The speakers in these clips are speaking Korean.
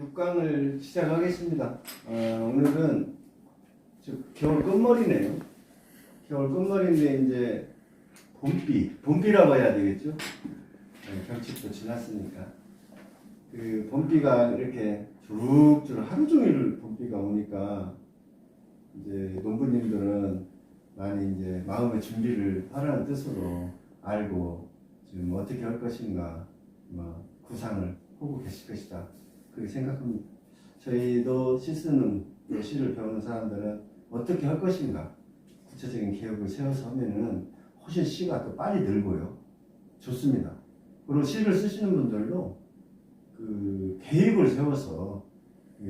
6강을 시작하겠습니다. 오늘은 겨울 끝머리네요. 겨울 끝머리인데 이제 봄비라고 해야 되겠죠? 경칩도 지났으니까. 그 봄비가 이렇게 주룩주룩 하루 종일 봄비가 오니까 이제 농부님들은 많이 이제 마음의 준비를 하라는 뜻으로 알고 지금 어떻게 할 것인가 구상을 하고 계실 것이다. 그렇게 생각합니다. 저희도 시 쓰는 시를 배우는 사람들은 어떻게 할 것인가 구체적인 계획을 세워서 하면은 훨씬 시가 더 빨리 늘고요. 좋습니다. 그리고 시를 쓰시는 분들도 그 계획을 세워서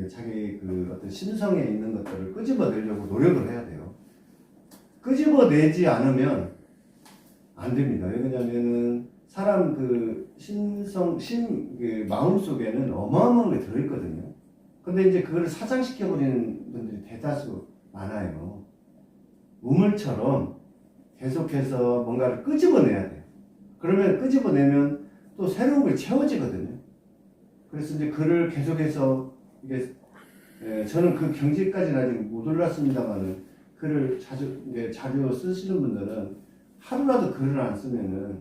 자기 그 어떤 심성에 있는 것들을 끄집어내려고 노력을 해야 돼요. 끄집어내지 않으면 안 됩니다. 왜냐면은 사람 그 그 마음 속에는 어마어마한 게 들어있거든요. 근데 이제 그걸 사장시켜버리는 분들이 대다수 많아요. 우물처럼 계속해서 뭔가를 끄집어내야 돼요. 그러면 끄집어내면 또 새로운 걸 채워지거든요. 그래서 이제 글을 계속해서 이게 저는 그 경지까지는 아직 못 올랐습니다만은 글을 자주 쓰시는 분들은 하루라도 글을 안 쓰면은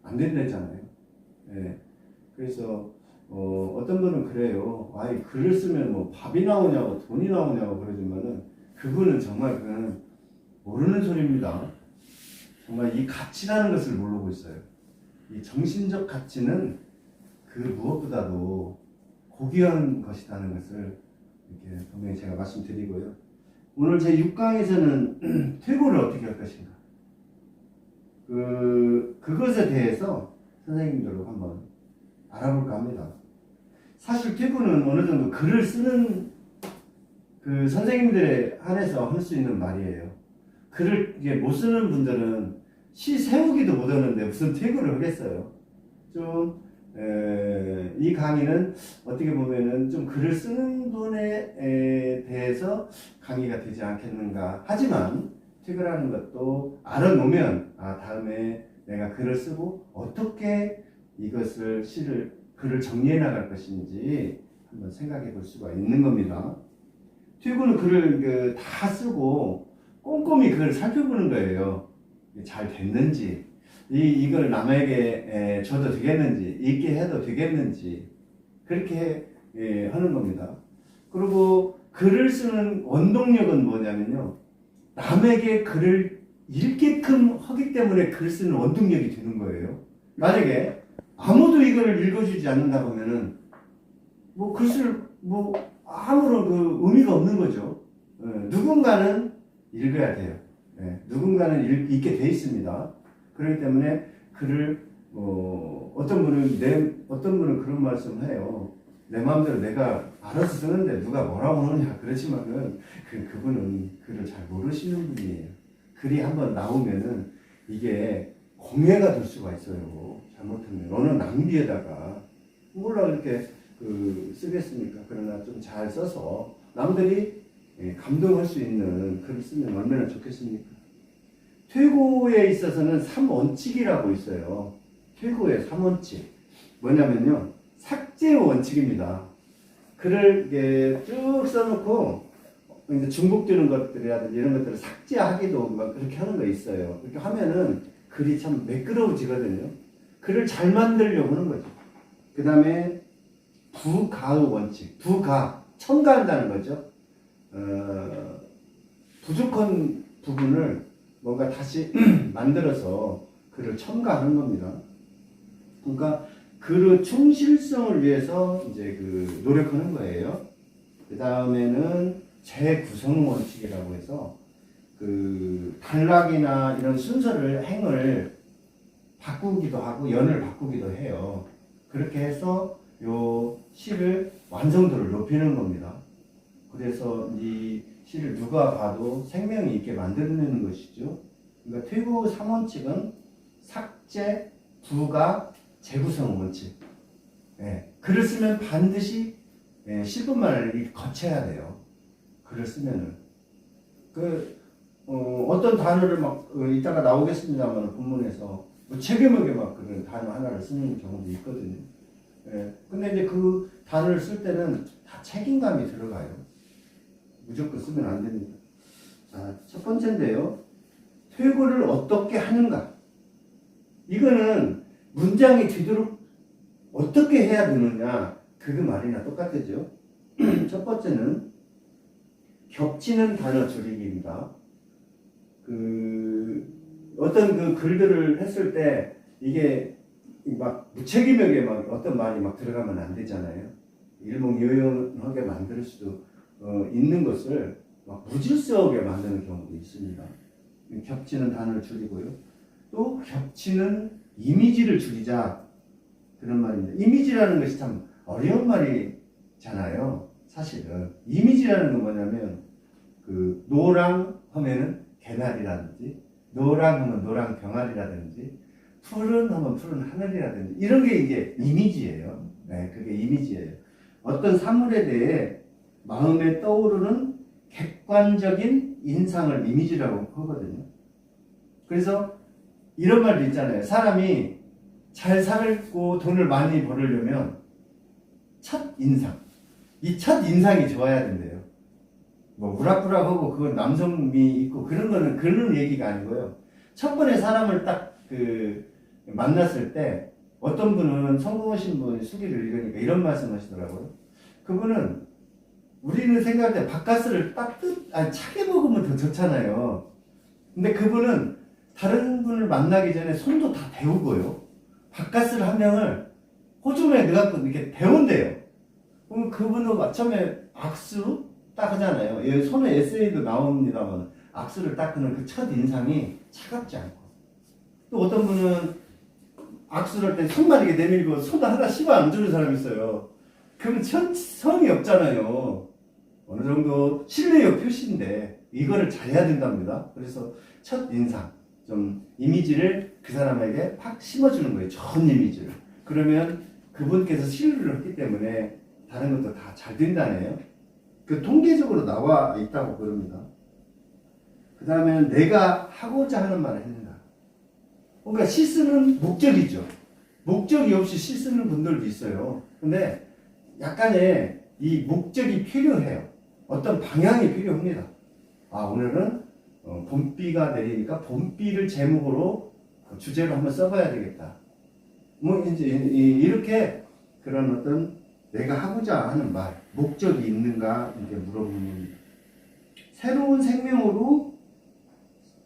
안 된다잖아요. 예. 그래서 어떤 분은 그래요. 아이 글을 쓰면 뭐 밥이 나오냐고 돈이 나오냐고 그러지만은 그분은 정말 그는 모르는 소리입니다. 정말 이 가치라는 것을 모르고 있어요. 이 정신적 가치는 그 무엇보다도 고귀한 것이라는 것을 이렇게 분명히 제가 말씀드리고요. 오늘 제 6강에서는 퇴고를 어떻게 할 것인가. 그것에 대해서 선생님들로 한번 알아볼까 합니다. 사실 퇴고는 어느 정도 글을 쓰는 그 선생님들에 한해서 할 수 있는 말이에요. 글을 이게 못 쓰는 분들은 시 세우기도 못 하는데 무슨 퇴고를 하겠어요. 이 강의는 어떻게 보면은 좀 글을 쓰는 분에 대해서 강의가 되지 않겠는가. 하지만 퇴고라는 것도 알아놓으면 다음에 내가 글을 쓰고 어떻게 이것을 글을 정리해 나갈 것인지 한번 생각해 볼 수가 있는 겁니다. 퇴고는 글을 다 쓰고 꼼꼼히 그걸 살펴보는 거예요. 잘 됐는지, 이걸 남에게 줘도 되겠는지, 읽게 해도 되겠는지, 그렇게 하는 겁니다. 그리고 글을 쓰는 원동력은 뭐냐면요. 남에게 글을 읽게끔 하기 때문에 글 쓰는 원동력이 되는 거예요. 만약에 아무도 이걸 읽어주지 않는다고 하면은, 글을, 아무런 의미가 없는 거죠. 누군가는 읽어야 돼요. 누군가는 읽게 돼 있습니다. 그렇기 때문에 글을, 어떤 분은 그런 말씀을 해요. 내 마음대로 내가 알아서 쓰는데 누가 뭐라고 하느냐. 그렇지만은, 그분은 글을 잘 모르시는 분이에요. 글이 한번 나오면은 이게 공해가 될 수가 있어요. 잘못하면. 어느 낭비에다가. 몰라, 그렇게 쓰겠습니까? 그러나 좀 잘 써서 남들이 감동할 수 있는 글을 쓰면 얼마나 좋겠습니까? 퇴고에 있어서는 3원칙이라고 있어요. 퇴고의 3원칙. 뭐냐면요. 삭제 원칙입니다. 글을 쭉 써놓고 이제 중복되는 것들이라든지 이런 것들을 삭제하기도 그렇게 하는 거 있어요. 그렇게 하면은 글이 참 매끄러워지거든요. 글을 잘 만들려고 하는 거죠. 그 다음에 부가의 원칙. 첨가한다는 거죠. 부족한 부분을 뭔가 다시 만들어서 글을 첨가하는 겁니다. 그러니까 글의 충실성을 위해서 이제 노력하는 거예요. 그 다음에는 재구성 원칙이라고 해서 단락이나 이런 행을 바꾸기도 하고 연을 바꾸기도 해요. 그렇게 해서 요 시를 완성도를 높이는 겁니다. 그래서 이 시를 누가 봐도 생명이 있게 만들어내는 것이죠. 그러니까 퇴고 3원칙은 삭제, 부가, 재구성 원칙. 글을 쓰면 반드시 10분만 알기 거쳐야 돼요. 글을 쓰면은. 어떤 단어를 이따가 나오겠습니다만, 본문에서 체계목에 그런 단어 하나를 쓰는 경우도 있거든요. 근데 이제 단어를 쓸 때는 다 책임감이 들어가요. 무조건 쓰면 안 됩니다. 자, 첫 번째인데요. 퇴고를 어떻게 하는가? 이거는 문장이 되도록 어떻게 해야 되느냐? 그거 말이나 똑같아죠. 첫 번째는 겹치는 단어 줄이기입니다. 어떤 그 글들을 했을 때 이게 막 무책임하게 막 어떤 말이 막 들어가면 안 되잖아요. 일목요연하게 만들 수도 있는 것을 막 무질서하게 만드는 경우도 있습니다. 겹치는 단어를 줄이고요. 또 겹치는 이미지를 줄이자 그런 말입니다. 이미지라는 것이 참 어려운 말이잖아요. 사실은 이미지라는 건 뭐냐면 그 노랑 하면은 개나리라든지 노랑 하면 노랑 병아리라든지 푸른 하면 푸른 하늘이라든지 이런 게 이게 이미지예요. 네, 그게 이미지예요. 어떤 사물에 대해 마음에 떠오르는 객관적인 인상을 이미지라고 하거든요. 그래서 이런 말도 있잖아요. 사람이 잘 살고 돈을 많이 벌으려면 첫 인상, 이 첫 인상이 좋아야 된대요. 뭐 우락부락하고 그건 남성미 있고 그런 거는 그런 얘기가 아니고요. 첫 번에 사람을 딱 만났을 때 어떤 분은 성공하신 분이 수기를 읽으니까 이런 말씀하시더라고요. 그분은 우리는 생각할 때 바카스를 차게 먹으면 더 좋잖아요. 근데 그분은 다른 분을 만나기 전에 손도 다 데우고요. 바카스를 한 명을 호주머니에 넣어갖고 이렇게 데운대요. 그럼 그분은 처음에 악수 딱 하잖아요. 여기 손에 에세이도 나옵니다만 악수를 딱 하는 그 첫 인상이 차갑지 않고 또 어떤 분은 악수를 할 때 손만 이렇게 내밀고 손 하나 씹어 안 주는 사람이 있어요. 그러면 성이 없잖아요. 어느 정도 신뢰의 표시인데 이거를 잘해야 된답니다. 그래서 첫 인상, 좀 이미지를 그 사람에게 팍 심어주는 거예요. 좋은 이미지를. 그러면 그분께서 신뢰를 했기 때문에 다른 것도 다 잘 된다네요. 그 통계적으로 나와 있다고 그럽니다. 그 다음에는 내가 하고자 하는 말을 했는가. 그러니까 시 쓰는 목적이죠. 목적이 없이 시 쓰는 분들도 있어요. 근데 약간의 이 목적이 필요해요. 어떤 방향이 필요합니다. 아, 오늘은 봄비가 내리니까 봄비를 제목으로 주제로 한번 써봐야 되겠다. 뭐 이제 이렇게 그런 어떤 내가 하고자 하는 말, 목적이 있는가 이렇게 물어보는 새로운 생명으로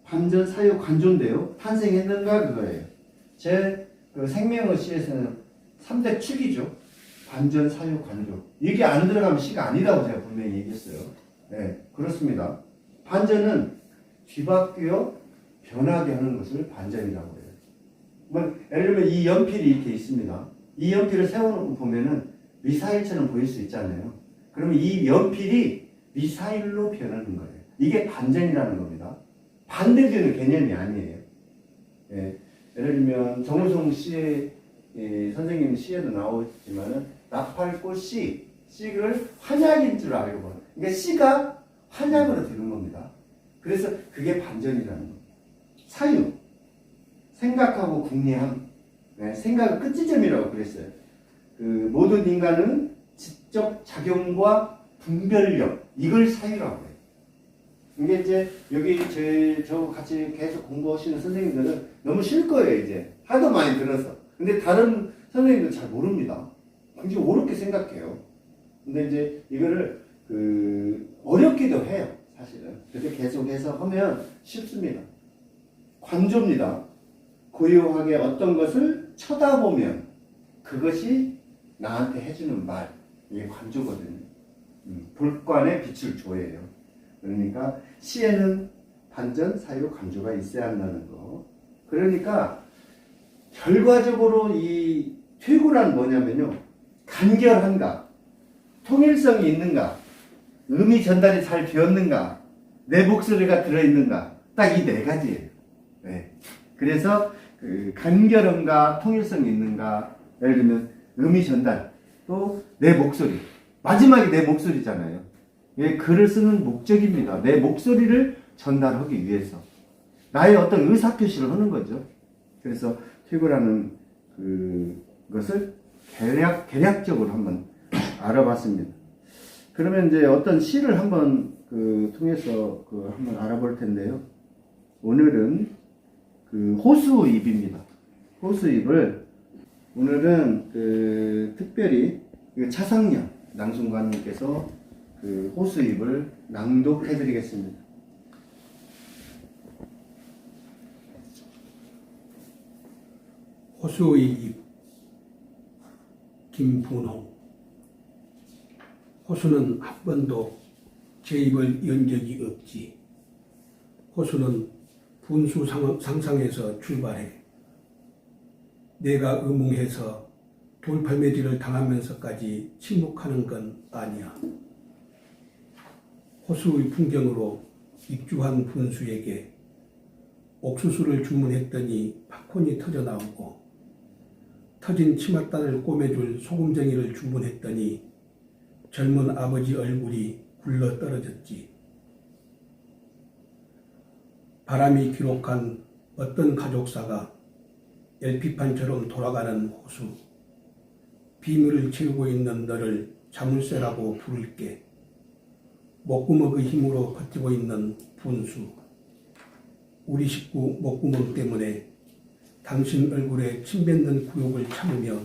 반전 사유 관조인데요. 탄생했는가 그거예요. 제 그 생명의 시에서는 3대 축이죠. 반전 사유 관조. 이게 안 들어가면 시가 아니라고 제가 분명히 얘기했어요. 네, 그렇습니다. 반전은 뒤바뀌어 변하게 하는 것을 반전이라고 해요. 뭐 예를 들면 이 연필이 이렇게 있습니다. 이 연필을 세워놓고 보면은 미사일처럼 보일 수 있잖아요. 그러면 이 연필이 미사일로 변하는 거예요. 이게 반전이라는 겁니다. 반대되는 개념이 아니에요. 예, 예를 들면 정우성 씨의 선생님 시에도 나오지만은 나팔꽃 씨를 환약인 줄 알고 보는. 그러니까 씨가 환약으로 되는 겁니다. 그래서 그게 반전이라는 겁니다. 사유, 생각하고 궁리함, 네, 생각은 끝지점이라고 그랬어요. 그 모든 인간은 지적 작용과 분별력 이걸 사유라고 해요. 이게 이제 여기 저 같이 계속 공부하시는 선생님들은 너무 쉴 거예요. 이제 하도 많이 들어서. 근데 다른 선생님들 잘 모릅니다. 굉장히 어렵게 생각해요. 근데 이제 이거를 어렵기도 해요. 사실은. 그렇게 계속해서 하면 쉽습니다. 관조입니다. 고요하게 어떤 것을 쳐다보면 그것이 나한테 해주는 말. 이게 관조거든요. 볼관에 빛을 조예요. 그러니까 시에는 반전, 사유, 관조가 있어야 한다는 거. 그러니까 결과적으로 이 퇴고란 뭐냐면요. 간결한가, 통일성이 있는가, 의미 전달이 잘 되었는가, 내 목소리가 들어있는가. 딱 이 네 가지예요. 네. 그래서 간결함과 통일성이 있는가, 예를 들면 의미 전달, 또 내 목소리. 마지막이 내 목소리잖아요. 이게 글을 쓰는 목적입니다. 내 목소리를 전달하기 위해서. 나의 어떤 의사표시를 하는 거죠. 그래서 퇴고라는 것을 개략적으로 한번 알아봤습니다. 그러면 이제 어떤 시를 한번 통해서 한번 알아볼 텐데요. 오늘은 호수입입니다. 호수입을 오늘은 특별히 차상년 낭송가님께서 호수입을 낭독해 드리겠습니다. 호수의 입 김분홍. 호수는 한 번도 제 입을 연 적이 없지. 호수는 분수 상상에서 출발해 내가 의문해서 돌팔매질을 당하면서까지 침묵하는 건 아니야. 호수의 풍경으로 입주한 분수에게 옥수수를 주문했더니 팝콘이 터져 나오고, 터진 치맛단을 꼬매줄 소금쟁이를 주문했더니 젊은 아버지 얼굴이 굴러 떨어졌지. 바람이 기록한 어떤 가족사가 LP판처럼 돌아가는 호수. 비밀을 채우고 있는 너를 자물쇠라고 부를게. 목구멍의 힘으로 버티고 있는 분수. 우리 식구 목구멍 때문에 당신 얼굴에 침 뱉는 구욕을 참으며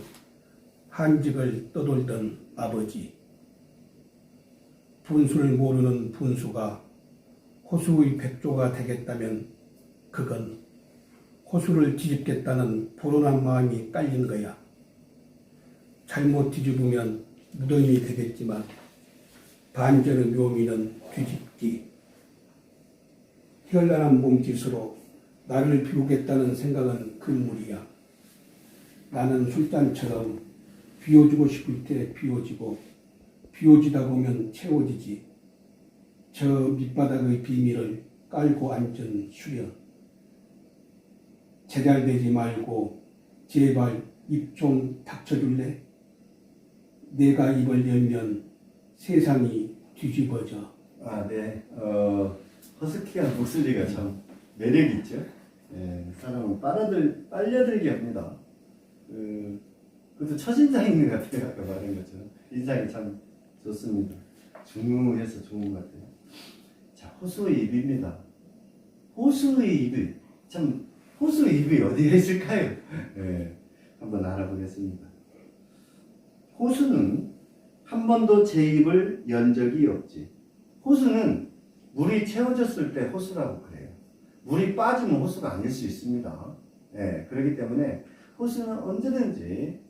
한직을 떠돌던 아버지. 분수를 모르는 분수가 호수의 백조가 되겠다면 그건 호수를 뒤집겠다는 불온한 마음이 깔린 거야. 잘못 뒤집으면 무덤이 되겠지만 반전의 묘미는 뒤집기. 현란한 몸짓으로 나를 비우겠다는 생각은 금물이야. 나는 술잔처럼 비워주고 싶을 때 비워지고 비워지다 보면 채워지지. 저 밑바닥의 비밀을 깔고 앉은 수련. 제잘되지 말고 제발 입 좀 닥쳐줄래? 내가 입을 열면 세상이 뒤집어져. 아, 네. 허스키한 목소리가 참 매력 있죠. 예, 사람을 빨려들게 합니다. 그것도 첫인상인 것 같아요. 아까 말한 것처럼 인상이 참 좋습니다. 중후해서 좋은 것 같아요. 자, 호수의 입입니다. 호수의 입이 참 호수의 입이 어디에 있을까요? 예, 한번 알아보겠습니다. 호수는 한 번도 제 입을 연 적이 없지. 호수는 물이 채워졌을 때 호수라고 그래요. 물이 빠지면 호수가 아닐 수 있습니다. 예, 그렇기 때문에 호수는 언제든지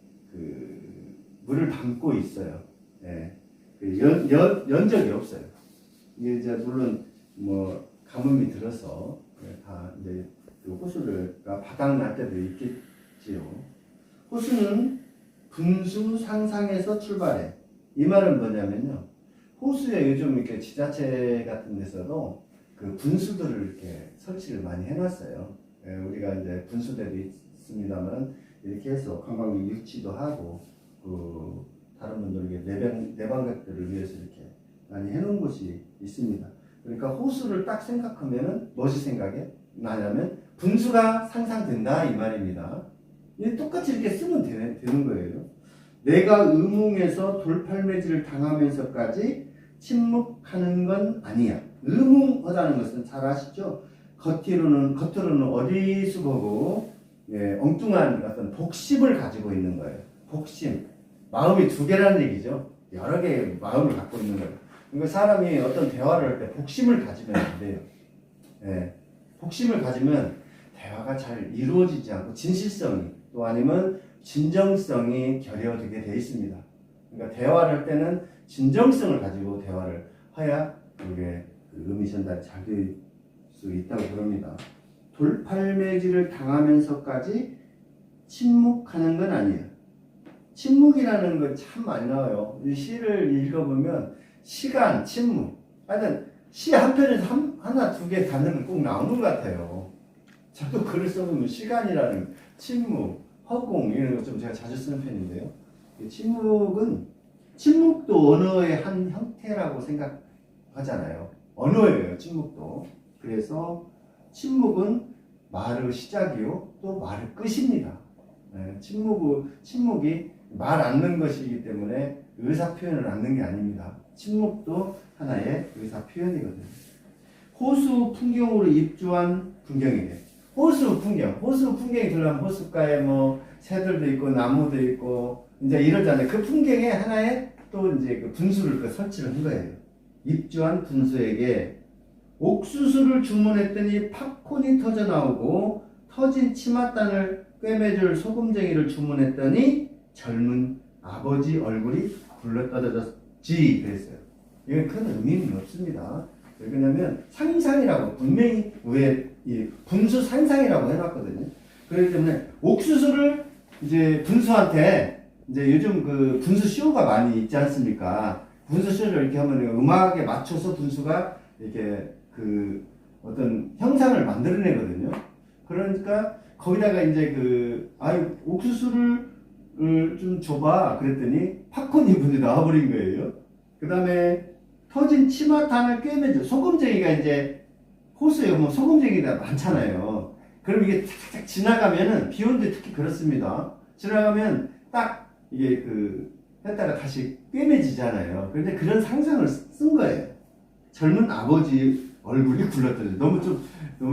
물을 담고 있어요. 예, 연 적이 없어요. 이게 이제 물론 뭐 가뭄이 들어서 다 이제 호수가 바닥 날 때도 있겠지요. 호수는 분수 상상에서 출발해. 이 말은 뭐냐면요. 호수에 요즘 이렇게 지자체 같은 데서도 분수들을 이렇게 설치를 많이 해놨어요. 예, 우리가 이제 분수대도 있습니다만 이렇게 해서 관광객 유치도 하고 다른 분들에게 내방객들을 위해서 이렇게 많이 해놓은 곳이 있습니다. 그러니까 호수를 딱 생각하면은 무엇이 생각해? 나냐면 분수가 상상된다 이 말입니다. 똑같이 이렇게 쓰면 되는 거예요. 내가 의문에서 돌팔매질을 당하면서까지 침묵하는 건 아니야. 의문하다는 것은 잘 아시죠? 겉으로는 어리숙하고 엉뚱한 어떤 복심을 가지고 있는 거예요. 복심. 마음이 두 개라는 얘기죠. 여러 개의 마음을 갖고 있는 거예요. 그러니까 사람이 어떤 대화를 할 때 복심을 가지면 안 돼요. 복심을 가지면 대화가 잘 이루어지지 않고 진실성이 또 아니면 진정성이 결여되게 되어 있습니다. 그러니까 대화를 할 때는 진정성을 가지고 대화를 해야 그게 의미 전달이 잘 될 수 있다고 그럽니다. 돌팔매질을 당하면서까지 침묵하는 건 아니에요. 침묵이라는 건 참 많이 나와요. 이 시를 읽어보면 시간, 침묵. 하여튼 시 한 편에서 하나, 두 개 단어는 꼭 나오는 것 같아요. 저도 글을 써보면 시간이라는 침묵, 허공 이런 거 좀 제가 자주 쓰는 편인데요. 침묵도 언어의 한 형태라고 생각하잖아요. 언어예요, 침묵도. 그래서 침묵은 말의 시작이요, 또 말의 끝입니다. 침묵이 말 않는 것이기 때문에 의사 표현을 않는 게 아닙니다. 침묵도 하나의 의사 표현이거든요. 호수 풍경으로 입주한 풍경이에요. 호수 풍경이 들어가면 호숫가에 뭐 새들도 있고 나무도 있고 이제 이러잖아요. 그 풍경에 하나의 또 이제 그 분수를 설치를 한 거예요. 입주한 분수에게 옥수수를 주문했더니 팝콘이 터져 나오고 터진 치맛단을 꿰매줄 소금쟁이를 주문했더니 젊은 아버지 얼굴이 굴러떨어졌지 그랬어요. 이건 큰 의미는 없습니다. 왜냐면 상상이라고 분명히 왜 분수 상상이라고 해놨거든요. 그렇기 때문에 옥수수를 이제 분수한테 이제 요즘 그 분수 쇼가 많이 있지 않습니까? 분수 쇼를 이렇게 하면 음악에 맞춰서 분수가 이렇게 그 어떤 형상을 만들어내거든요. 그러니까 거기다가 이제 옥수수를 좀 줘봐 그랬더니 팝콘이 분이 나와버린 거예요. 그 다음에 터진 치마탄을 꿰매줘. 소금쟁이가 이제 호수에 보면 소금쟁이가 많잖아요. 그럼 이게 착착 지나가면은 비 오는데 특히 그렇습니다. 지나가면 딱 이게 했다가 다시 꿰매지잖아요. 그런데 그런 상상을 쓴 거예요. 젊은 아버지 얼굴이 굴렀더니 너무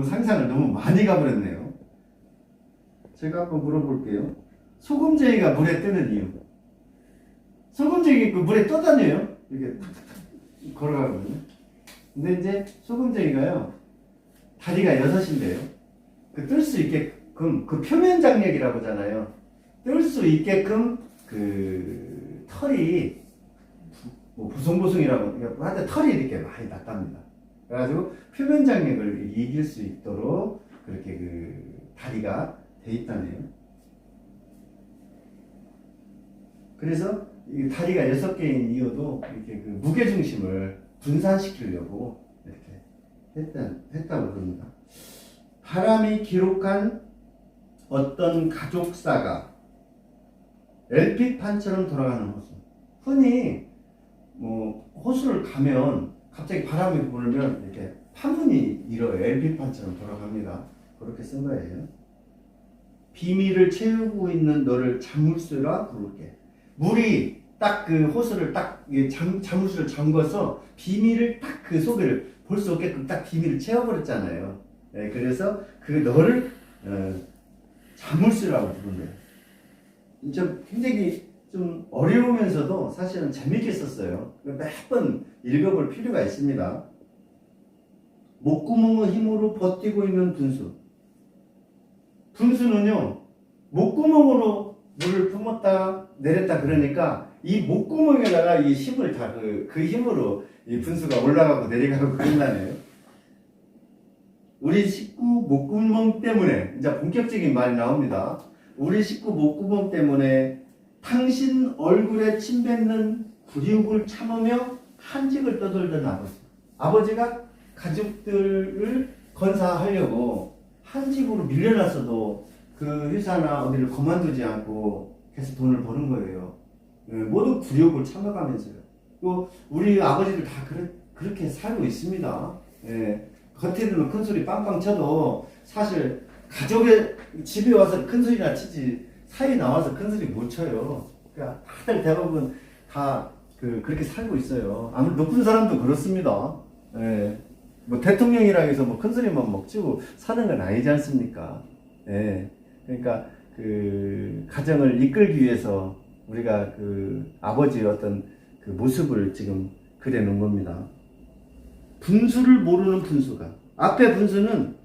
상상을 너무 많이 가버렸네요. 제가 한번 물어볼게요. 소금쟁이가 물에 뜨는 이유. 소금쟁이 물에 떠다녀요. 이렇게 걸어가거든요. 근데 이제 소금쟁이가요, 다리가 6인데요. 뜰 수 있게끔, 표면 장력이라고 하잖아요. 뜰 수 있게끔 털이, 보송보송이라고 하는데 털이 이렇게 많이 났답니다. 그래가지고 표면 장력을 이길 수 있도록 그렇게 다리가 돼 있다네요. 그래서 이 다리가 6개인 이유도 이렇게 무게중심을 분산시키려고 이렇게 했다고 그럽니다. 바람이 기록한 어떤 가족사가 LP판처럼 돌아가는 호수. 흔히 호수를 가면 갑자기 바람이 불면 이렇게 판문이 일어요. LP판처럼 돌아갑니다. 그렇게 쓴 거예요. 비밀을 채우고 있는 너를 자물쇠라 부를게. 물이 딱 호수를 딱 자물쇠를 잠궈서 비밀을 딱 속에를 볼 수 없게끔 딱 비밀을 채워버렸잖아요. 네, 그래서 너를 자물쇠라고 부른 거예요. 좀 굉장히 좀 어려우면서도 사실은 재밌게 썼어요. 몇 번 읽어볼 필요가 있습니다. 목구멍의 힘으로 버티고 있는 분수. 분수는요, 목구멍으로 물을 품었다 내렸다 그러니까 이 목구멍에다가 이 힘을 다 그 힘으로 이 분수가 올라가고 내려가고 그런다네요. 우리 식구 목구멍 때문에, 이제 본격적인 말이 나옵니다. 우리 식구 목구멍 때문에 당신 얼굴에 침 뱉는 굴욕을 참으며 한직을 떠돌던 아버지. 아버지가 가족들을 건사하려고 한직으로 밀려났어도 그 회사나 어디를 그만두지 않고 계속 돈을 버는 거예요. 모두 굴욕을 참아가면서요. 또 우리 아버지들 다 그렇게 살고 있습니다. 겉에는 큰 소리 빵빵 쳐도 사실 가족의 집에 와서 큰 소리나 치지 사이 나와서 큰 소리 못 쳐요. 그러니까 다들 대부분 다 그렇게 살고 있어요. 아무리 높은 사람도 그렇습니다. 대통령이라 해서 큰 소리만 막 치고 사는 건 아니지 않습니까? 그러니까 가정을 이끌기 위해서 우리가 아버지의 어떤 모습을 지금 그려 놓은 겁니다. 분수를 모르는 분수가. 앞에 분수는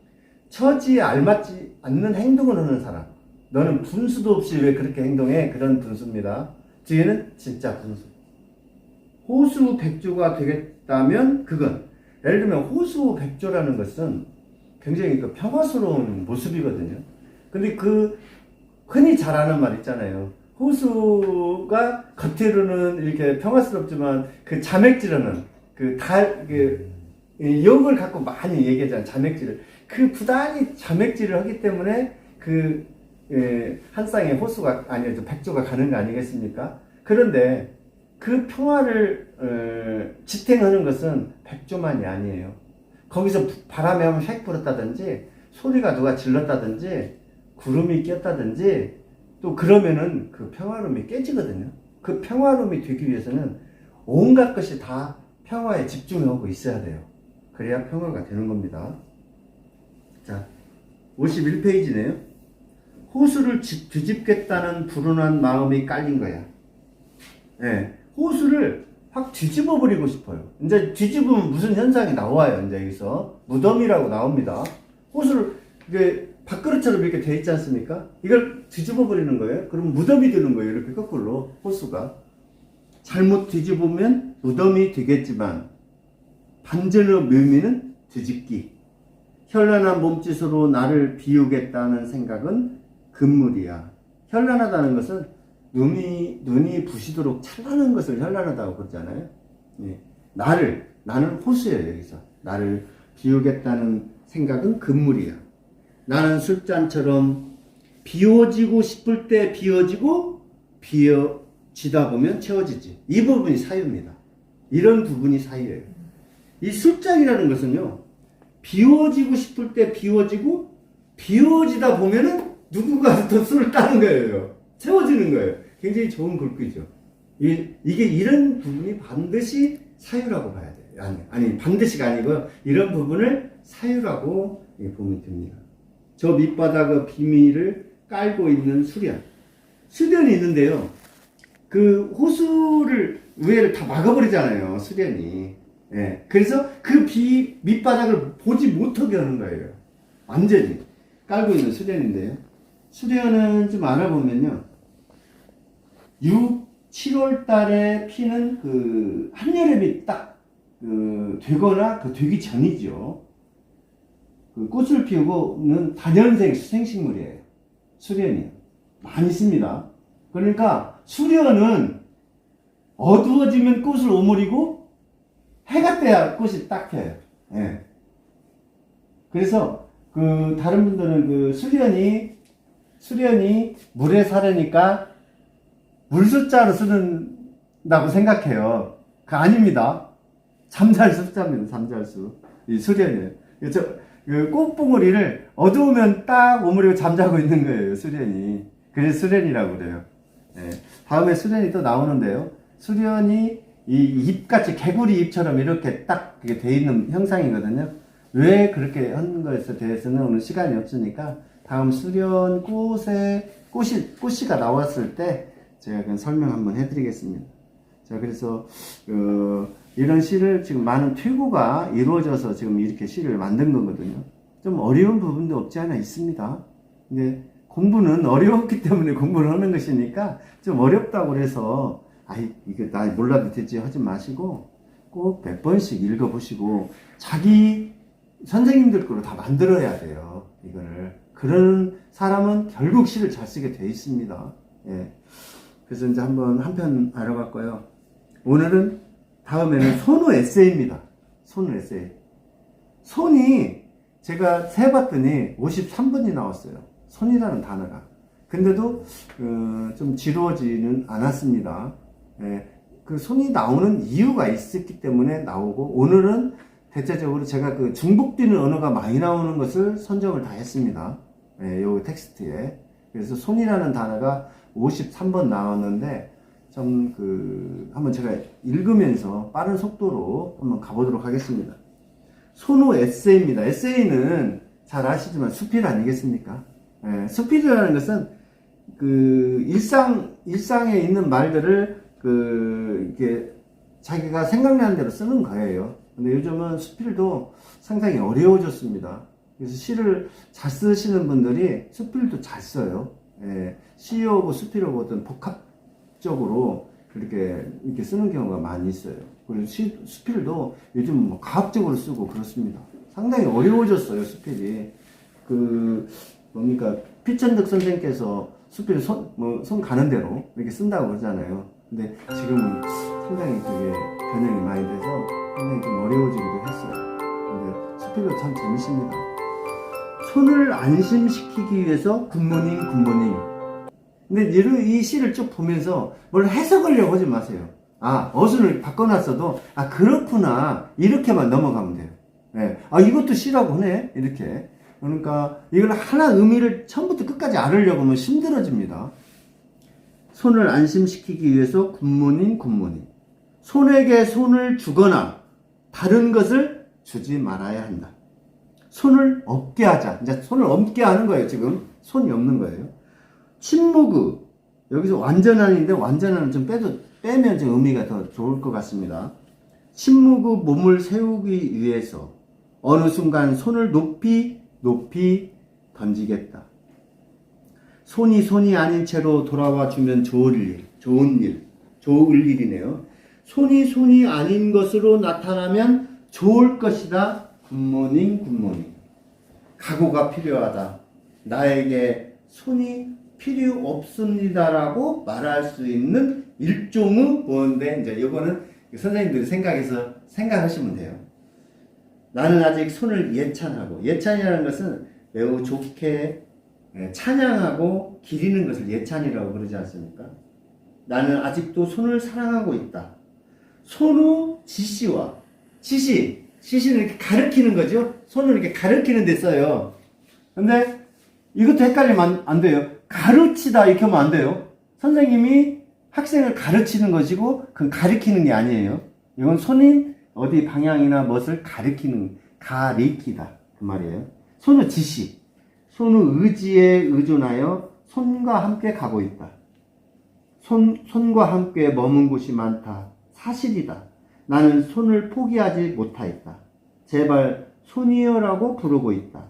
처지에 알맞지 않는 행동을 하는 사람. 너는 분수도 없이 왜 그렇게 행동해? 그런 분수입니다. 뒤에는 진짜 분수. 호수 백조가 되겠다면 그건, 예를 들면 호수 백조라는 것은 굉장히 평화스러운 모습이거든요. 근데 흔히 잘 아는 말 있잖아요. 호수가 겉으로는 이렇게 평화스럽지만 자맥질하는 욕을 갖고 많이 얘기하잖아요. 자맥질을. 부단히 자맥질을 하기 때문에 한 쌍의 호수가 아니죠. 백조가 가는 거 아니겠습니까? 그런데 그 평화를 지탱하는 것은 백조만이 아니에요. 거기서 바람이 한번 휙 불었다든지 소리가 누가 질렀다든지 구름이 꼈다든지 또 그러면은 그 평화로움이 깨지거든요. 그 평화로움이 되기 위해서는 온갖 것이 다 평화에 집중하고 있어야 돼요. 그래야 평화가 되는 겁니다. 자, 51페이지네요. 호수를 뒤집겠다는 불운한 마음이 깔린 거야. 예, 호수를 확 뒤집어 버리고 싶어요. 이제 뒤집으면 무슨 현상이 나와요. 이제 여기서 무덤이라고 나옵니다. 호수를 이게 밥그릇처럼 이렇게 돼 있지 않습니까? 이걸 뒤집어 버리는 거예요. 그럼 무덤이 되는 거예요. 이렇게 거꾸로 호수가 잘못 뒤집으면 무덤이 되겠지만 반전의 묘미는 뒤집기. 현란한 몸짓으로 나를 비우겠다는 생각은 금물이야. 현란하다는 것은 눈이 부시도록 찬란한 것을 현란하다고 그러잖아요. 예. 나는 호수예요, 여기서. 나를 비우겠다는 생각은 금물이야. 나는 술잔처럼 비워지고 싶을 때 비워지고, 비워지다 보면 채워지지. 이 부분이 사유입니다. 이런 부분이 사유예요. 이 술잔이라는 것은요, 비워지고 싶을 때 비워지고, 비워지다 보면은 누군가 더 술을 따는 거예요. 채워지는 거예요. 굉장히 좋은 글귀죠. 이게 이런 부분이 반드시 사유라고 봐야 돼요. 아니, 반드시가 아니고, 이런 부분을 사유라고 보면 됩니다. 저 밑바닥의 비밀을 깔고 있는 수련. 수련이 있는데요. 그 호수를, 위에를 다 막아버리잖아요. 수련이. 예. 그래서 그 밑바닥을 보지 못하게 하는 거예요. 완전히. 깔고 있는 수련인데요. 수련은 좀 알아보면요. 7월 달에 피는 그 한여름이 딱 되거나 되기 전이죠. 그 꽃을 피우고는 다년생 수생식물이에요. 수련이요. 많이 씁니다. 그러니까 수련은 어두워지면 꽃을 오므리고 해가 떠야 꽃이 딱 펴요. 예. 그래서 다른 분들은 수련이 물에 사려니까 물숫자로 쓰는다고 생각해요. 그거 아닙니다. 잠잘수 숫자입니다. 잠잘수. 이 수련이에요. 그 꽃봉오리를 어두우면 딱 오므리고 잠자고 있는 거예요. 수련이. 그래서 수련이라고 그래요. 네. 다음에 수련이 또 나오는데요. 수련이 이 잎같이 개구리 잎처럼 이렇게 딱 돼 있는 형상이거든요. 왜 그렇게 하는 것에 대해서는 오늘 시간이 없으니까 다음 수련 꽃이가 나왔을 때 제가 그냥 설명 한번 해드리겠습니다. 자, 그래서 이런 시를 지금 많은 퇴고가 이루어져서 지금 이렇게 시를 만든 거거든요. 좀 어려운 부분도 없지 않아 있습니다. 근데 공부는 어려웠기 때문에 공부를 하는 것이니까 좀 어렵다고 해서 이거 나 몰라도 되지 하지 마시고 꼭 100번씩 읽어보시고 자기 선생님들 거로 다 만들어야 돼요. 이거를. 그런 사람은 결국 시를 잘 쓰게 돼 있습니다. 예. 그래서 이제 한번 한 편 알아봤고요. 오늘은 다음에는 손우 에세이입니다. 손우 에세이. 손이 제가 세봤더니 53번이 나왔어요. 손이라는 단어가. 근데도 좀 지루하지는 않았습니다. 예. 그 손이 나오는 이유가 있었기 때문에 나오고 오늘은 대체적으로 제가 중복되는 언어가 많이 나오는 것을 선정을 다 했습니다. 예, 요 텍스트에. 그래서 손이라는 단어가 53번 나왔는데 한번 제가 읽으면서 빠른 속도로 한번 가보도록 하겠습니다. 손우 에세이입니다. 에세이는 잘 아시지만 수필 아니겠습니까? 예, 수필이라는 것은 일상에 있는 말들을 이렇게 자기가 생각나는 대로 쓰는 거예요. 근데 요즘은 수필도 상당히 어려워졌습니다. 그래서 시를 잘 쓰시는 분들이 수필도 잘 써요. 예, 시하고 수필하고 어떤 복합적으로 이렇게 쓰는 경우가 많이 있어요. 그리고 수필도 요즘 과학적으로 쓰고 그렇습니다. 상당히 어려워졌어요, 수필이. 피천득 선생님께서 수필 손 가는 대로 이렇게 쓴다고 그러잖아요. 근데 지금은 상당히 그게 변형이 많이 돼서 상당히 좀 어려워지기도 했어요. 근데 수필도 참 재밌습니다. 손을 안심시키기 위해서 굿모닝. 근데 이 시를 쭉 보면서 뭘 해석하려고 하지 마세요. 어순을 바꿔놨어도, 그렇구나. 이렇게만 넘어가면 돼요. 네. 이것도 시라고 하네. 이렇게. 그러니까 이걸 하나 의미를 처음부터 끝까지 알으려고 하면 힘들어집니다. 손을 안심시키기 위해서 굿모닝 굿모닝. 손에게 손을 주거나 다른 것을 주지 말아야 한다. 손을 없게 하자. 이제 손을 없게 하는 거예요. 지금 손이 없는 거예요. 침묵의 여기서 완전한인데 완전한은 좀 빼면 좀 의미가 더 좋을 것 같습니다. 침묵의 몸을 세우기 위해서 어느 순간 손을 높이 던지겠다. 손이 아닌 채로 돌아와 주면 좋을 일이네요. 손이 아닌 것으로 나타나면 좋을 것이다. 굿모닝 굿모닝. 각오가 필요하다. 나에게 손이 필요 없습니다라고 말할 수 있는 일종의 뭔데 이제 이거는 선생님들이 생각하시면 돼요. 나는 아직 손을 예찬하고, 예찬이라는 것은 매우 좋게 찬양하고 기리는 것을 예찬이라고 그러지 않습니까? 나는 아직도 손을 사랑하고 있다. 손의 지시는 이렇게 가르치는 거죠. 손을 이렇게 가르치는 데 써요. 근데 이것도 헷갈리면 안 돼요. 가르치다 이렇게 하면 안 돼요. 선생님이 학생을 가르치는 것이고 그건 가르치는 게 아니에요. 이건 손이 어디 방향이나 무엇을 가리키다 그 말이에요. 손의 지시, 손의 의지에 의존하여 손과 함께 가고 있다. 손과 함께 머문 곳이 많다. 사실이다. 나는 손을 포기하지 못하였다. 제발 손이여라고 부르고 있다.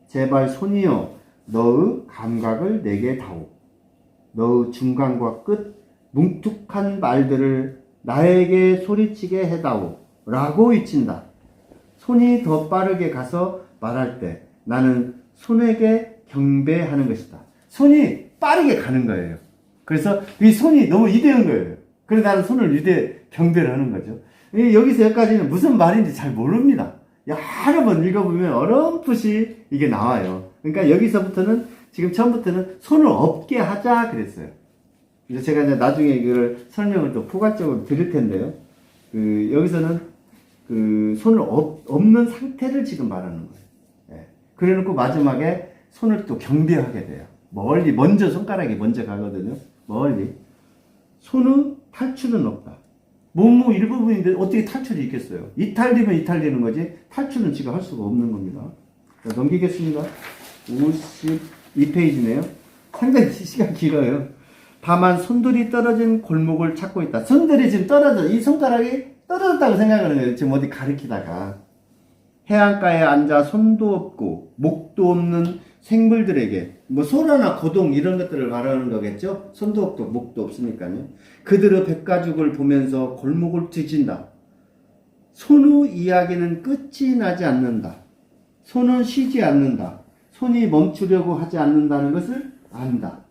제발 손이여 너의 감각을 내게 다오. 너의 중간과 끝 뭉툭한 말들을 나에게 소리치게 해다오 라고 외친다. 손이 더 빠르게 가서 말할 때 나는 손에게 경배하는 것이다. 손이 빠르게 가는 거예요. 그래서 이 손이 너무 위대한 거예요. 그래서 나는 손을 경배를 하는 거죠. 여기서 여기까지는 무슨 말인지 잘 모릅니다. 여러 번 읽어보면 어렴풋이 이게 나와요. 그러니까 여기서부터는 지금 처음부터는 손을 없게 하자 그랬어요. 그래서 제가 이제 나중에 이걸 설명을 또 포괄적으로 드릴 텐데요. 여기서는 손을 없는 상태를 지금 말하는 거예요. 예. 그래 놓고 마지막에 손을 또 경배하게 돼요. 먼저 손가락이 먼저 가거든요. 멀리. 손의 탈출은 없다. 몸의 일부분인데 어떻게 탈출이 있겠어요? 이탈되면 이탈되는 거지 탈출은 지금 할 수가 없는 겁니다. 자, 넘기겠습니다. 52페이지네요. 상당히 시간 길어요. 다만 손들이 떨어진 골목을 찾고 있다. 손들이 지금 이 손가락이 떨어졌다고 생각하는 거예요. 지금 어디 가리키다가. 해안가에 앉아 손도 없고 목도 없는 생물들에게 소라나 고동 이런 것들을 말하는 거겠죠. 손도 없고 목도 없으니까요. 그들의 백가죽을 보면서 골목을 뒤진다. 손의 이야기는 끝이 나지 않는다. 손은 쉬지 않는다. 손이 멈추려고 하지 않는다는 것을 안다.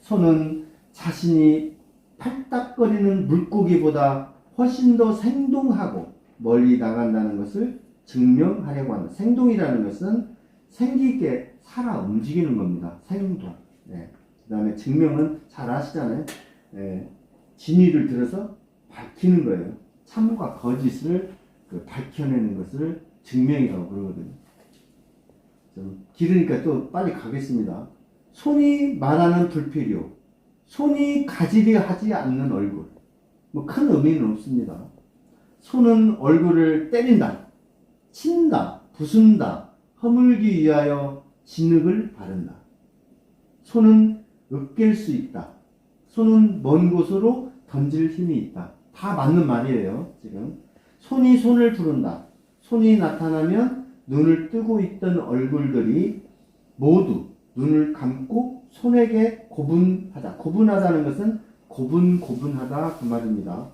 손은 자신이 팔딱거리는 물고기보다 훨씬 더 생동하고 멀리 나간다는 것을 증명하려고 한다. 생동이라는 것은 생기게 살아 움직이는 겁니다. 생동. 네. 그 다음에 증명은 잘 아시잖아요. 네. 진위를 들어서 밝히는 거예요. 참과 거짓을 밝혀내는 것을 증명이라고 그러거든요. 좀 길으니까 또 빨리 가겠습니다. 손이 말하는 불필요. 손이 가지려 하지 않는 얼굴. 큰 의미는 없습니다. 손은 얼굴을 때린다. 친다, 부순다, 허물기 위하여 진흙을 바른다. 손은 으깰 수 있다. 손은 먼 곳으로 던질 힘이 있다. 다 맞는 말이에요, 지금. 손이 손을 부른다. 손이 나타나면 눈을 뜨고 있던 얼굴들이 모두 눈을 감고 손에게 고분하다. 고분하다는 것은 고분하다 그 말입니다.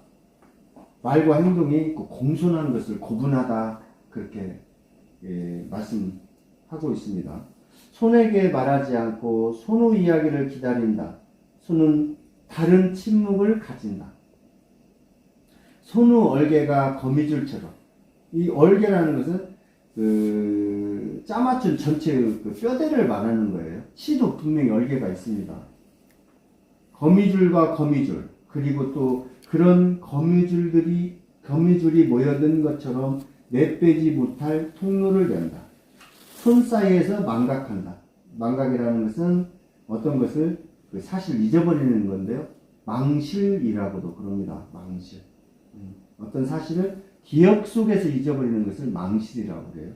말과 행동이 공손한 것을 고분하다 그렇게 말씀하고 있습니다. 손에게 말하지 않고 손의 이야기를 기다린다. 손은 다른 침묵을 가진다. 손의 얼개가 거미줄처럼. 이 얼개라는 것은 짜맞춘 전체의 뼈대를 말하는 거예요. 씨도 분명히 얼개가 있습니다. 거미줄과 거미줄, 그리고 또 그런 거미줄이 모여든 것처럼 내빼지 못할 통로를 연다. 손 사이에서 망각한다. 망각이라는 것은 어떤 것을 그 사실 잊어버리는 건데요. 망실이라고도 그럽니다. 망실. 어떤 사실을 기억 속에서 잊어버리는 것을 망실이라고 그래요.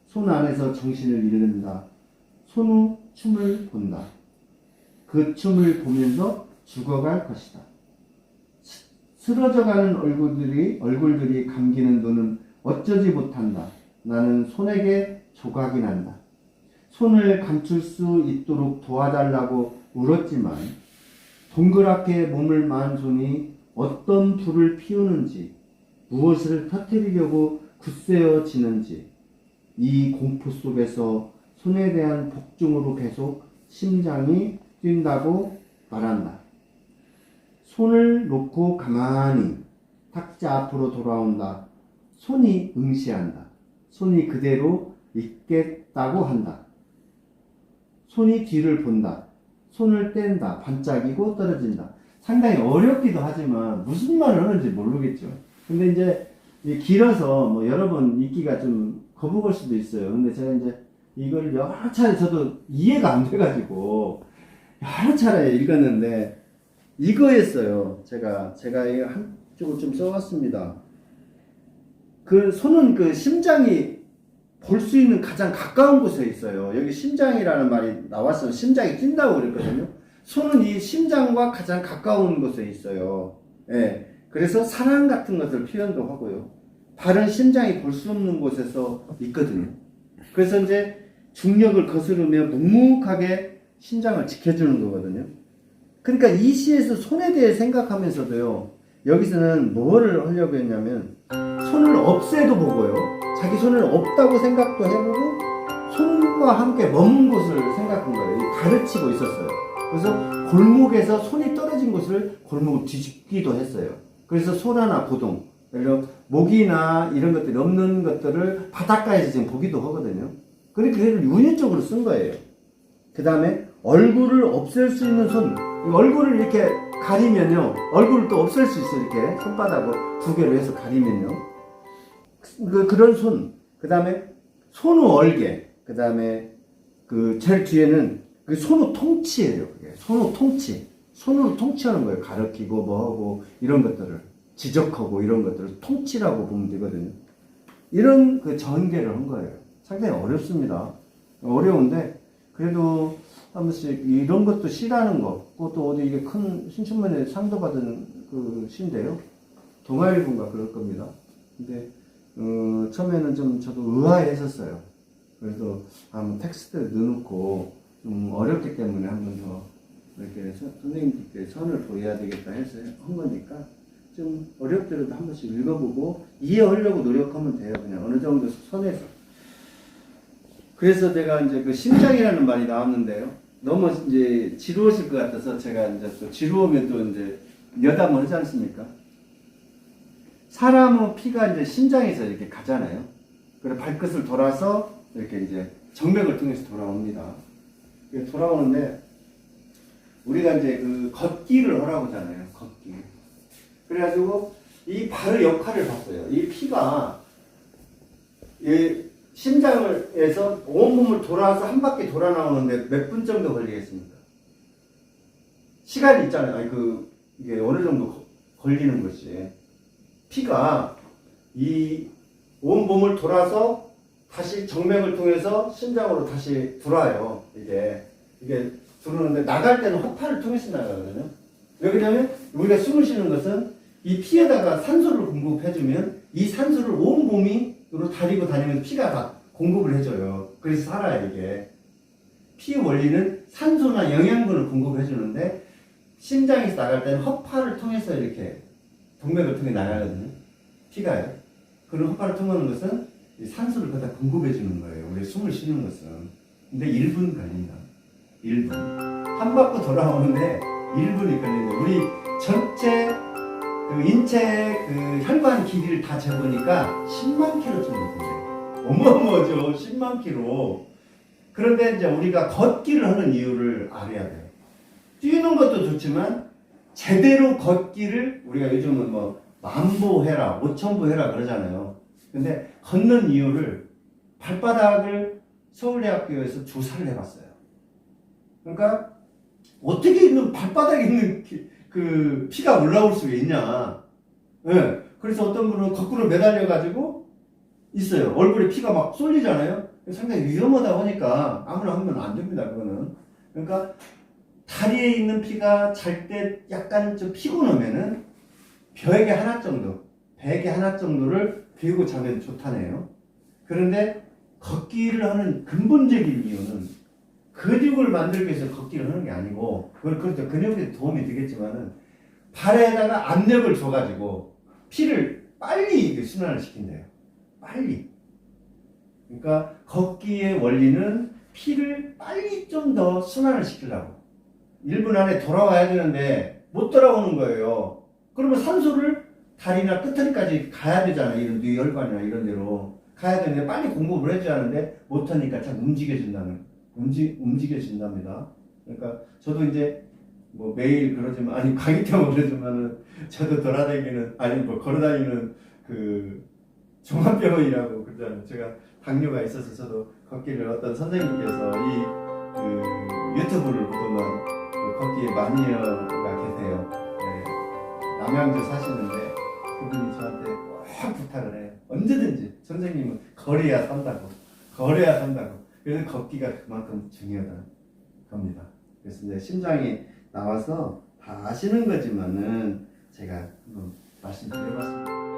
손 안에서 정신을 잃는다. 손 후 춤을 본다. 그 춤을 보면서 죽어갈 것이다. 쓰러져가는 얼굴들이 감기는 눈은 어쩌지 못한다. 나는 손에게 조각이 난다. 손을 감출 수 있도록 도와달라고 울었지만 동그랗게 몸을 만 손이 어떤 불을 피우는지 무엇을 터뜨리려고 굳세어지는지 이 공포 속에서 손에 대한 복종으로 계속 심장이 뛴다고 말한다. 손을 놓고 가만히 탁자 앞으로 돌아온다. 손이 응시한다. 손이 그대로 있겠다고 한다. 손이 뒤를 본다. 손을 뗀다. 반짝이고 떨어진다. 상당히 어렵기도 하지만 무슨 말을 하는지 모르겠죠. 근데 이제 길어서 뭐 여러 번 읽기가 좀 거북할 수도 있어요. 근데 제가 이제 이걸 여러 차례 저도 이해가 안 돼가지고 여러 차례 읽었는데 이거였어요. 제가 이거 한쪽을 좀 써왔습니다. 그 손은 그 심장이 볼 수 있는 가장 가까운 곳에 있어요. 여기 심장이라는 말이 나왔어요. 심장이 뛴다고 그랬거든요. 손은 이 심장과 가장 가까운 곳에 있어요. 예. 그래서 사랑 같은 것을 표현도 하고요. 발은 심장이 볼 수 없는 곳에서 있거든요. 그래서 이제 중력을 거스르며 묵묵하게 심장을 지켜주는 거거든요. 그러니까 이 시에서 손에 대해 생각하면서도요. 여기서는 뭐를 하려고 했냐면 손을 없애도 보고요. 자기 손을 없다고 생각도 해보고 손과 함께 먼 곳을 생각한 거예요. 가르치고 있었어요. 그래서 골목에서 손이 떨어진 곳을 골목을 뒤집기도 했어요. 그래서 소라나 고동, 그리고 모기나 이런 것들이 없는 것들을 바닷가에서 지금 보기도 하거든요. 그러니까 그걸 운유적으로 쓴 거예요. 그 다음에 얼굴을 없앨 수 있는 손, 얼굴을 이렇게 가리면요, 얼굴을 또 없앨 수 있어요. 이렇게 손바닥을 두 개로 해서 가리면요. 그런 손, 그 다음에 손후 얼개, 그 다음에 그 제일 뒤에는 그 손후 통치예요. 그게 손후 통치, 손으로 통치하는 거예요. 가르치고 뭐하고 이런 것들을 지적하고 이런 것들을 통치라고 보면 되거든요. 이런 그 전개를 한 거예요. 상당히 어렵습니다. 어려운데 그래도 한 번씩 이런 것도 시라는 거, 그것도 어디 이게 큰 신춘문예 상도 받은 그 시인데요. 동아일보인가 그럴 겁니다. 근데 처음에는 좀 저도 의아했었어요. 그래서 한번 텍스트를 넣어놓고 좀 어렵기 때문에 한 번 더 이렇게 선생님들께 선을 보여야 되겠다 해서 한 거니까 좀 어렵더라도 한 번씩 읽어보고 이해하려고 노력하면 돼요. 그냥 어느 정도 선에서. 그래서 제가 이제 그 심장이라는 말이 나왔는데요. 너무 이제 지루하실 것 같아서 제가 이제 또 지루하면 또 이제 여담을 하지 않습니까? 사람의 피가 이제 심장에서 이렇게 가잖아요. 그래서 발끝을 돌아서 이렇게 이제 정맥을 통해서 돌아옵니다. 돌아오는데 우리가 이제 그 걷기를 하라고 하잖아요. 걷기. 그래가지고 이 발의 역할을 봤어요. 이 피가 이 심장에서 온몸을 돌아서 한 바퀴 돌아 나오는데 몇 분 정도 걸리겠습니까? 시간이 있잖아요. 아니 이게 어느 정도 걸리는 것이. 피가 이 온몸을 돌아서 다시 정맥을 통해서 심장으로 다시 들어와요. 이게 들어오는데 나갈 때는 허파를 통해서 나가거든요. 왜 그러냐면 우리가 숨을 쉬는 것은 이 피에다가 산소를 공급해주면 이 산소를 온 몸으로 다리고 다니면서 피가 다 공급을 해줘요. 그래서 살아요, 이게. 피 원리는 산소나 영양분을 공급해주는데 심장에서 나갈 때는 허파를 통해서 이렇게 동맥을 통해 나가거든요. 피가요. 그런 허파를 통하는 것은 산소를 거기다 공급해주는 거예요. 우리 숨을 쉬는 것은. 근데 1분 걸린다. 1분. 한 바퀴 돌아오는데 1분이 걸린다. 우리 전체 그 인체 그 혈관 길이를 다 재보니까 10만 킬로 정도 돼요. 어마어마하죠. 10만 킬로. 그런데 이제 우리가 걷기를 하는 이유를 알아야 돼요. 뛰는 것도 좋지만 제대로 걷기를 우리가 요즘은 뭐 만보 해라, 5,000보 해라 그러잖아요. 근데 걷는 이유를 발바닥을 서울대학교에서 조사를 해봤어요. 그러니까 어떻게 있는 발바닥에 있는 그 피가 올라올 수가 있냐. 예. 그래서 어떤 분은 거꾸로 매달려 가지고 있어요. 얼굴에 피가 막 쏠리잖아요. 상당히 위험하다 보니까 아무나 하면 안 됩니다. 그거는. 그러니까 다리에 있는 피가 잘 때 약간 좀 피곤하면은 벽에 하나 정도, 베개 하나 정도를 베고 자면 좋다네요. 그런데 걷기를 하는 근본적인 이유는 근육을 만들기 위해서 걷기를 하는 게 아니고, 그렇죠. 근육에 도움이 되겠지만은 발에다가 압력을 줘가지고 피를 빨리 순환을 시킨대요. 빨리. 그러니까 걷기의 원리는 피를 빨리 좀 더 순환을 시키려고. 1분 안에 돌아와야 되는데 못 돌아오는 거예요. 그러면 산소를 다리나 끝머리까지 가야 되잖아요. 이런 뇌혈관이나 이런 데로 가야 되는데 빨리 공급을 해줘야 하는데 못하니까 참 움직여진답니다. 그러니까 저도 이제 뭐 매일 그러지만, 아니 강의 때문에 그러지만은 저도 돌아다니는, 아니 뭐 걸어다니는 그 종합병원이라고 그러잖아요. 제가 당뇨가 있어서 저도 걷기를, 어떤 선생님께서 이 그 유튜브를 보더만 그 걷기에 마니어가 계세요. 네. 남양주 사시는데 그분이 저한테 꼭 부탁을 해요. 언제든지 선생님은 걸어야 산다고. 그래서 걷기가 그만큼 중요하다는 겁니다. 그래서 이제 심장이 나와서 다 아시는 거지만은 제가 한번 말씀드려봤습니다.